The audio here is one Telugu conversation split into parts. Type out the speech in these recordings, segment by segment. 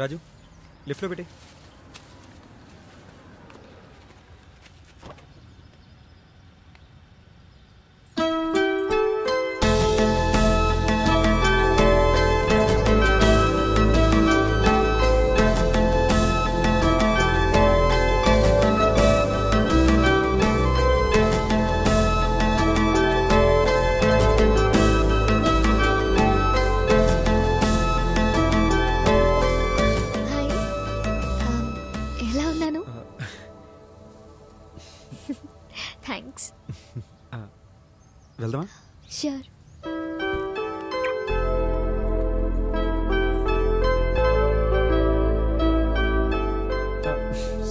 రాజు లిఫ్ట్లో పెట్టి. థ్యాంక్స్. వెళ్దామా? ష్యూర్.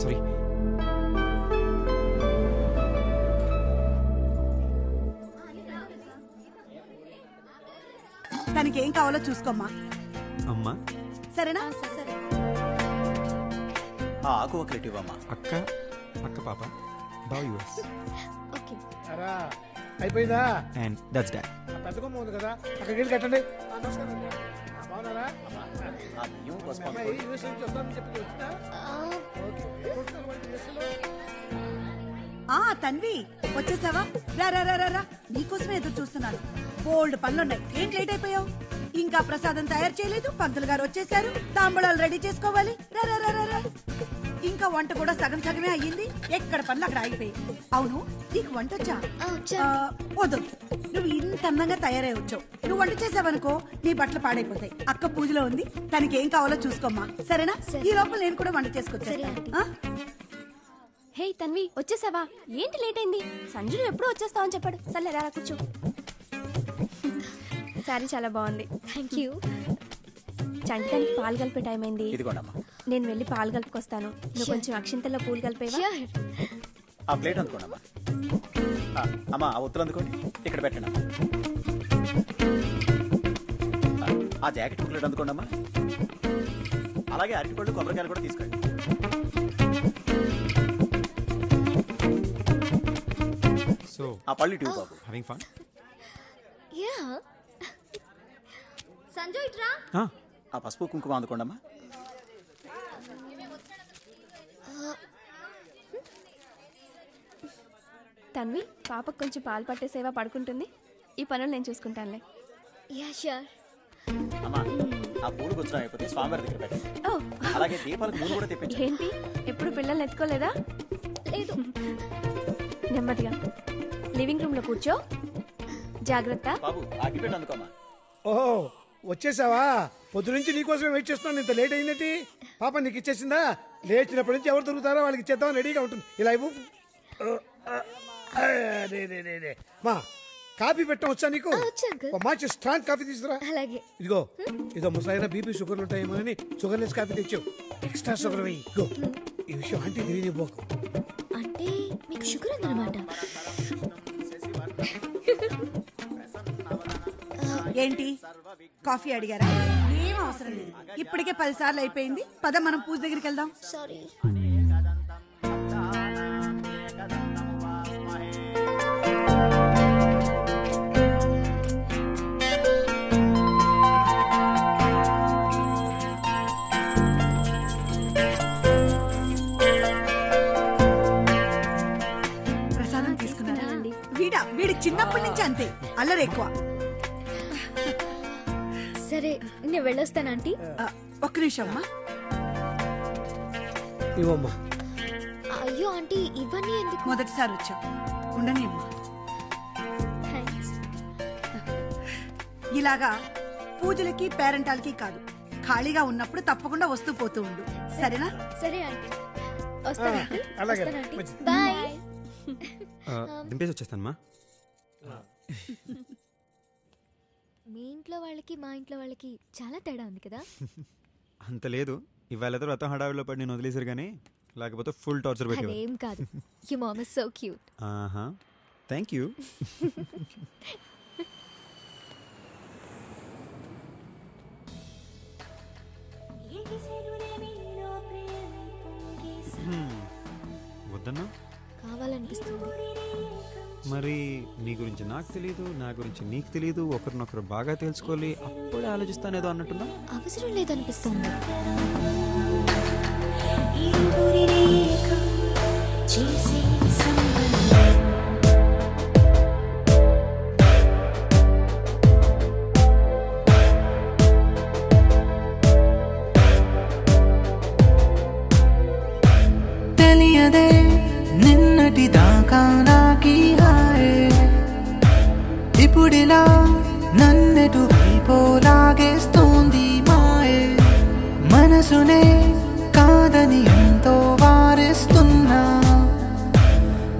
సారీ. తనకి ఏం కావాలో చూసుకోమ్మా. అమ్మా సరేనా? ఆకు ఒకటి ఇవ్వమ్మా. అక్క అక్క పాప బావ్ యూఎస్. ఓకే. అరా అయిపోయిందా? And that's dad. పెద్ద కొమ్మ ఉంది కదా అక్కడికి వెళ్ళి కట్టండి. నమస్కారం అండి. బాగున్నారా? అమ్మాయి యూఎస్ నుంచి వస్తానని చెప్పి వచ్చిందా? ఓకే. తన్వి వచ్చేసావా? రా రా రా రా, నీకోసమే ఎదురు చూస్తున్నాను. బోల్డ్ పనులున్నాయి. ఏం లేట్ అయిపోయావు? ఇంకా ప్రసాదం తయారు చేయలేదు. పంతులు గారు వచ్చేసారు. తాంబూలాలు రెడీ చేసుకోవాలి. రా రా రా రా. ఇంకా వంట కూడా సగం సగమే అయ్యింది. ఎక్కడ పనులు అక్కడ ఆగిపోయింది. అవును, నీకు వంట వచ్చా? వద్దు, నువ్వు ఇంత అందంగా తయారై వచ్చావు. నువ్వు వంట చేసావనుకో నీ బట్టలు పాడైపోతాయి. అక్క పూజలో ఉంది, తనకి ఏం కావాలో చూసుకోమ్మా. సరేనా? ఈ లోపల నేను కూడా వంట చేసుకొచ్చా. హే తన్వి, వచ్చేసావా? ఏంటి లేట్ అయింది? సంజును ఎప్పుడు వచ్చేస్తావని చెప్పాడు. సర్లే రా కూర్చో. సారీ చాలా బాగుంది. Thank you. చంటానికి పాలు కలిపే టైం అయింది. నేను వెళ్ళి పాలు కలుపుకొస్తాను. నువ్వు కొంచెం అక్షింతల్లో పూలు కలిపేవా? ఆ ప్లేట్ అందుకోండమ్మా. అమ్మా ఆ ఒత్తులు అందుకోండి. ఇక్కడ పెట్టండి. ఆ జాకెట్ ప్లేట్ అందుకోండమ్మా. అలాగే అరటిపళ్ళు కొబ్బరికాయలు కూడా తీసుకోండి. సో ఆ పళ్ళు ట్యూబ్ బాబు. Having fun? యా. సంజు ఇట్రా. ఆ పసుపు కుంకుమ అందుకోండమ్మా. తన్వి, పాపకు కొంచెం పాలు పట్టేసేవా? పడుకుంటుంది. ఈ పనులు నేను చూసుకుంటానులే. Yeah sure. అమ్మా ఆ పూలు గుచ్చడం అయిపోతే స్వామివారి దగ్గర పెట్టండి. అలాగే దీపాలకు మూడు కూడా తెప్పించండి. ఏంటి ఎప్పుడు పిల్లల్ని ఎత్తుకోలేదా? లేదు. నెమ్మదిగా లివింగ్ రూమ్ లో కూర్చో. జాగ్రత్త. బాబు అగ్గిపెట్టి అందుకోమా. ఓహో వచ్చేసావా? పొద్దు నుంచి నీకోసమే వెయిట్ చేస్తున్నాను. ఇంత లేట్ అయిందేంటి? పాప నీకు ఇచ్చేసిందా? లేచినప్పటి నుంచి ఎవరు దొరుకుతారో వాళ్ళకి ఇచ్చేద్దామని రెడీగా ఉంటుంది. ఇలా ఇవ్వు. మా కాఫీ పెట్టడం వచ్చా నీకు? మంచి స్ట్రాంగ్ కాఫీ తీసుకురా. అలాగే. ఇదిగో ఇదో ముసలైన బీపీ షుగర్ ఉంటాయేమో అని షుగర్లెస్ కాఫీ తెచ్చావు. ఎక్స్ట్రా షుగర్ వెయ్యి. ఇగో ఈ విషయం ఆంటీ తెలియనివ్వకు. అంటే మీకు షుగర్ ఉందన్నమాట. ఏంటి కాఫీ అడిగారా? ఏం అవసరం లేదు. ఇప్పటికే 10 సార్లు అయిపోయింది. పద మనం పూజ దగ్గరికి వెళ్దాం. సారీ. ప్రసాదం తీసుకున్నారా? వీడి చిన్నప్పటి నుంచి అంతే, అల్లరి ఎక్కువ. సరే నేను వెళ్ళొస్తాను ఆంటీ. ఒక్క నిమిషం అమ్మా. ఇవ్వమ్మా. అయ్యో ఆంటీ ఇవన్నీ ఎందుకు? మొదటిసారి వచ్చావు, ఉండని అమ్మా. థ్యాంక్స్. ఇలాగా పూజలకి పేరెంటాలకి కాదు, ఖాళీగా ఉన్నప్పుడు తప్పకుండా వస్తూ పోతూ ఉండు. సరేనా? సరే ఆంటీ. వస్తాను ఆంటీ. అలాగే. బాయ్. దింపేసి వచ్చేస్తానమ్మా. మీ ఇంట్లో వాళ్ళకి మా ఇంట్లో వాళ్ళకి చాలా తేడా ఉంది కదా? అంత లేదు. ఇవాళ వ్రతం హడావిడిలో పడి నేను వదిలేసారు కానీ లేకపోతే ఫుల్ టార్చర్ పెట్టేవారు. అదేం కాదు. Your mom is so cute. ఆహా, థ్యాంక్ యూ. వద్దన్నా? కావాలనిపిస్తుంది. మరి నీ గురించి నాకు తెలియదు, నా గురించి నీకు తెలియదు, ఒకరినొకరు బాగా తెలుసుకోవాలి, అప్పుడే ఆలోచిస్తానేదో అన్నట్టున్నా. అవసరం లేదనిపిస్తుంది. తెలియదే నిన్నటి దాకా నాకీ హాయే, ఇప్పుడిలా నన్నెటు వైపో లాగేస్తోంది మాయే. మనసునే కాదని ఎంతో వారిస్తున్నా,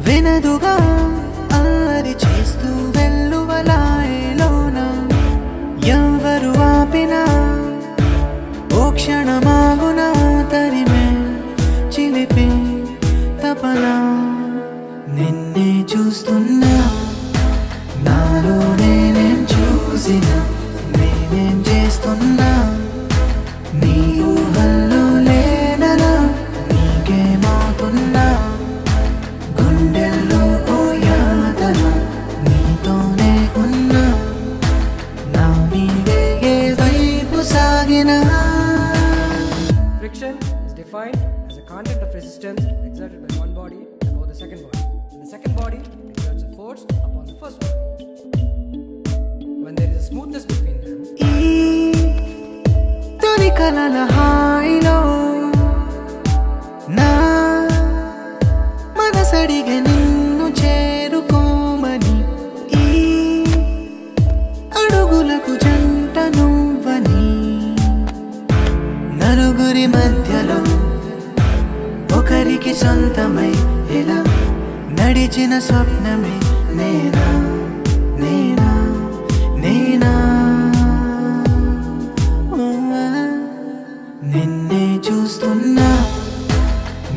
వినదుగా అల్లరి చేస్తూ వెల్లువలాయలోన. ఎవరు ఆపినా ఓ క్షణమాగున తరిమే చిలిపి తపన. నిన్నే చూస్తున్నా, నాలో నేనేం చూసినా, నేనేం చేస్తున్నా, నీ ఊహల్లో లేననా, నీకేమవుతున్నా, గుండెల్లో ఓ యాతన, నీతోనే ఉన్నా, నా మీదే ఏ వైపు సాగినా. Friction is defined as a content of resistance exerted by one body above the second body. And the second body exerts a force upon the first body. When there is a smoothness between them, ఈ తొలి కలల హాయిలో నా మనసడిగే నిన్ను చేరుకోమని. ఈ అడుగులకు జంట నువ్వని, నలుగురి మధ్యలో ఒకరికి సొంతమై ఇలా నడిచిన స్వప్నమే నేనా, నేనా, నేనా. నిన్నే చూస్తున్నా,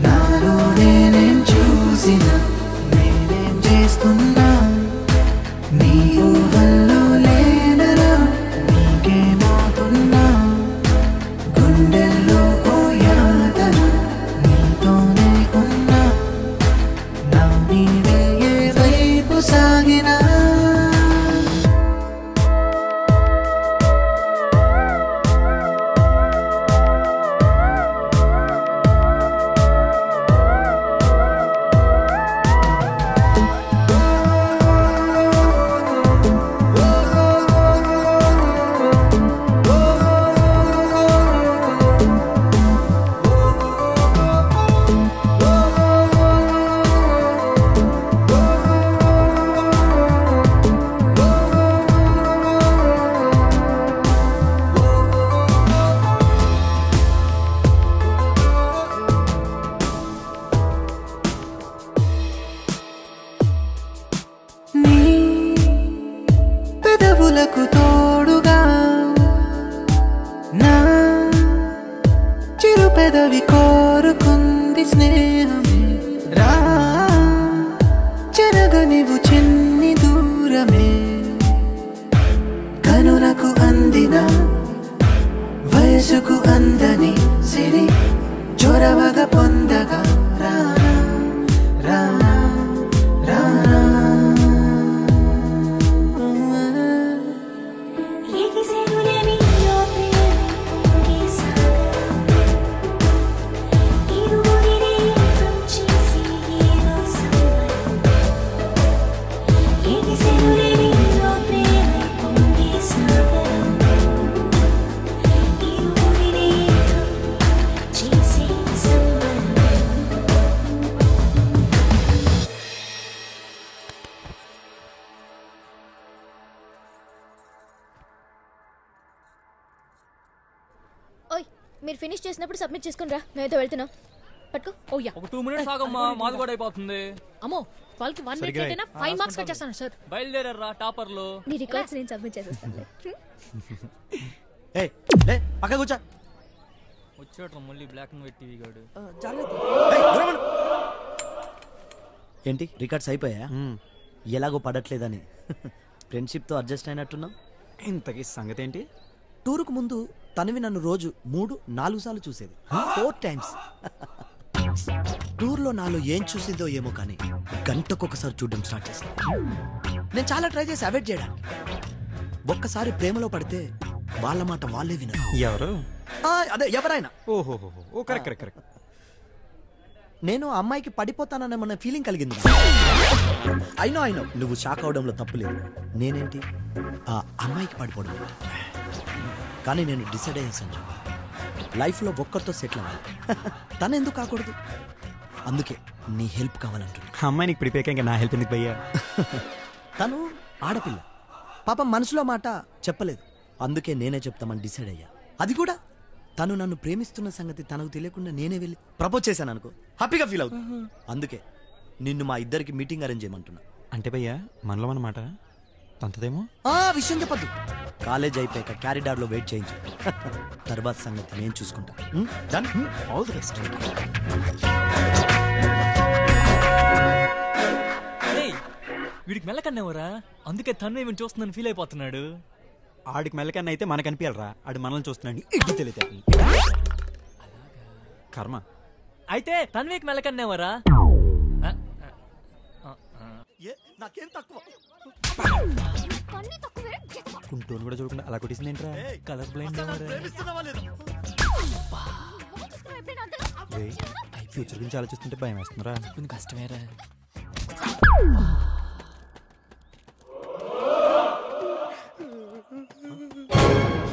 నాలో నేనేం చూసినా, నేనేం చేస్తున్నా, నీ ఊహల్లో లేనరా, నీకేమవుతున్నా, గుండెల్లో ఓ యాతన, నీతోనే ఉన్నా, నా మీదే ఏ వైపు సాగినా. నీ పెదవులకు తోడుగా నా చిరు పెదవి కోరుకుంది స్నేహమే. రా చెరగనివు చిన్ని దూరమే, కనులకు అందిన వయసుకు అందని సిరి చొరవగా పొందగా. రానా, రానా, రానా. ఓయ్, మీరు ఫినిష్ చేసినప్పుడు సబ్మిట్ చేసుకుని రా, మేమైతే వెళ్తున్నాం. పట్టుకో. ఓ యా, ఒక 2 మినిట్స్ ఆగమ్మా, మాది కూడా అయిపోతుంది. అమ్మో, వాళ్ళకి 1 మినిట్ అయినా 5 మార్క్స్ కట్ చేస్తాను సార్. బయలుదేరరా టాపర్లు. నీ రికార్డ్స్ నేను సబ్మిట్ చేసేస్తాను. ఏయ్, లే పక్క కూర్చో. వచ్చేట్రా మళ్ళీ బ్లాక్ అండ్ వైట్ టీవీ గాడు. ఏంటి రికార్డ్స్ అయిపోయా? ఎలాగో పడట్లేదని ఫ్రెండ్షిప్తో అడ్జస్ట్ అయినట్టున్నావు. ఇంతకీ సంగతి ఏంటి? టూరుకు ముందు తనవి నన్ను రోజు 3-4 సార్లు చూసేది, 4 times. టూర్లో నాలో ఏం చూసిందో ఏమో కానీ గంటకొకసారి చూడడం స్టార్ట్ చేశాను. నేను చాలా ట్రై చేసి అవాయిడ్ చేయడానికి. ఒక్కసారి ప్రేమలో పడితే వాళ్ళ మాట వాళ్ళే వినరు. ఎవరు? అదే ఎవరైనా. ఓహో, కరెక్ట్ కరెక్ట్ కరెక్ట్. నేను అమ్మాయికి పడిపోతానన్న ఫీలింగ్ కలిగింది. అయినో నువ్వు షాక్ అవడంలో తప్పులేదు. నేనేంటి ఆ అమ్మాయికి పడిపోవడం. కానీ నేను డిసైడ్ అయ్యాను సంజయ్, లైఫ్లో ఒక్కరితో సెటిల్ అవ్వాలి. తను ఎందుకు కాకూడదు? అందుకే నీ హెల్ప్ కావాలంటున్నా. అమ్మాయి నీకు ప్రిపేర్ ఇంకా నా హెల్ప్ ఎందుకు భయ్యా? తను ఆడపిల్ల, పాపం మనసులో మాట చెప్పలేదు. అందుకే నేనే చెప్తామని డిసైడ్ అయ్యా. అది కూడా తను నన్ను ప్రేమిస్తున్న సంగతి తనకు తెలియకుండా నేనే వెళ్ళి ప్రపోజ్ చేశాను అనుకో, హ్యాపీగా ఫీల్ అవుతుంది. అందుకే నిన్ను మా ఇద్దరికి మీటింగ్ అరేంజ్ చేయమంటున్నా. అంటే భయ్యా మనలో అన్నమాట తంతదేమో. విషయం చెప్పద్దు. కాలేజ్ అయిపోయాక క్యారిడార్ లో వెయిట్ చేయించు. తర్వాత సంగతి నేను చూసుకుంటా. డన్. All the best. వీడికి మెల్లకన్నేవరా, అందుకే తను ఏమి చూస్తుందని ఫీల్ అయిపోతున్నాడు. ఆడికి మెల్లకన్నా అయితే మనకు అనిపించాలరా, ఆడు మనల్ని చూస్తున్నాడు. ఇడ్డు తెలియదు కర్మ. అయితే తన్వీకి మెల్లకన్నేవరా? నాకేం తక్కువ. కుంటూను కూడా చూడకుండా అలా కొట్టేసింది ఏంట్రా? కలర్ బ్లైండ్ ఫ్యూచర్ గురించి ఆలోచిస్తుంటే భయం వేస్తుందిరా. కొంచెం కష్టమేరా.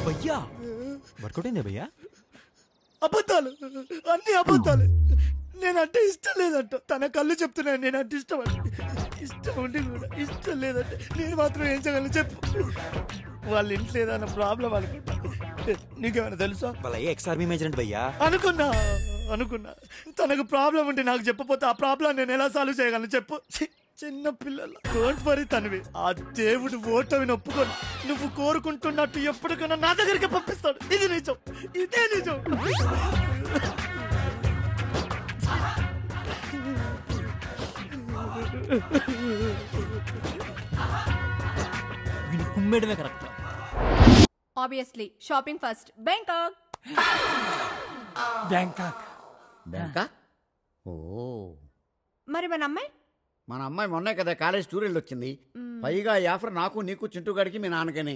భయ్యా వర్కౌట్ అయిందే భయ్యా? అబద్ధాలు, అన్ని అబద్ధాలు. నేనంటే ఇష్టం లేదంట. తన కళ్ళు చెప్తున్నాను నేనంటే ఇష్టం అంటే. ఇష్టం ఉండి కూడా ఇష్టం లేదంటే నేను మాత్రం ఏం చేయగలను చెప్పు? వాళ్ళ ఇంట్లో ఏదైనా ప్రాబ్లం అనుకుంటా. నీకేమైనా తెలుసా? వాళ్ళ ఎక్స్ ఆర్మీ మేజర్ అంటే భయ్యా. అనుకున్నా తనకు ప్రాబ్లం ఉంటే నాకు చెప్పపోతే ఆ ప్రాబ్లం నేను ఎలా సాల్వ్ చేయగలను చెప్పు? చిన్న పిల్లలు. డోంట్ వరీ తనవి. ఆ దేవుడు ఓటమి ఒప్పుకొని నువ్వు కోరుకుంటున్నట్టు ఎప్పటికైనా నా దగ్గరికి పంపిస్తాడు. ఇది నిజం, ఇదే నిజం. వీడిని కుమ్మేయడమే correct. Obviously shopping first. Bangkok. ఓ మరి మన అమ్మాయి? మన అమ్మాయి మొన్నే కదా కాలేజ్ టూర్ వెళ్ళి వచ్చింది. పైగా ఈ ఆఫర్ నాకు నీకు చింటూ గడికి మీ నాన్నకని.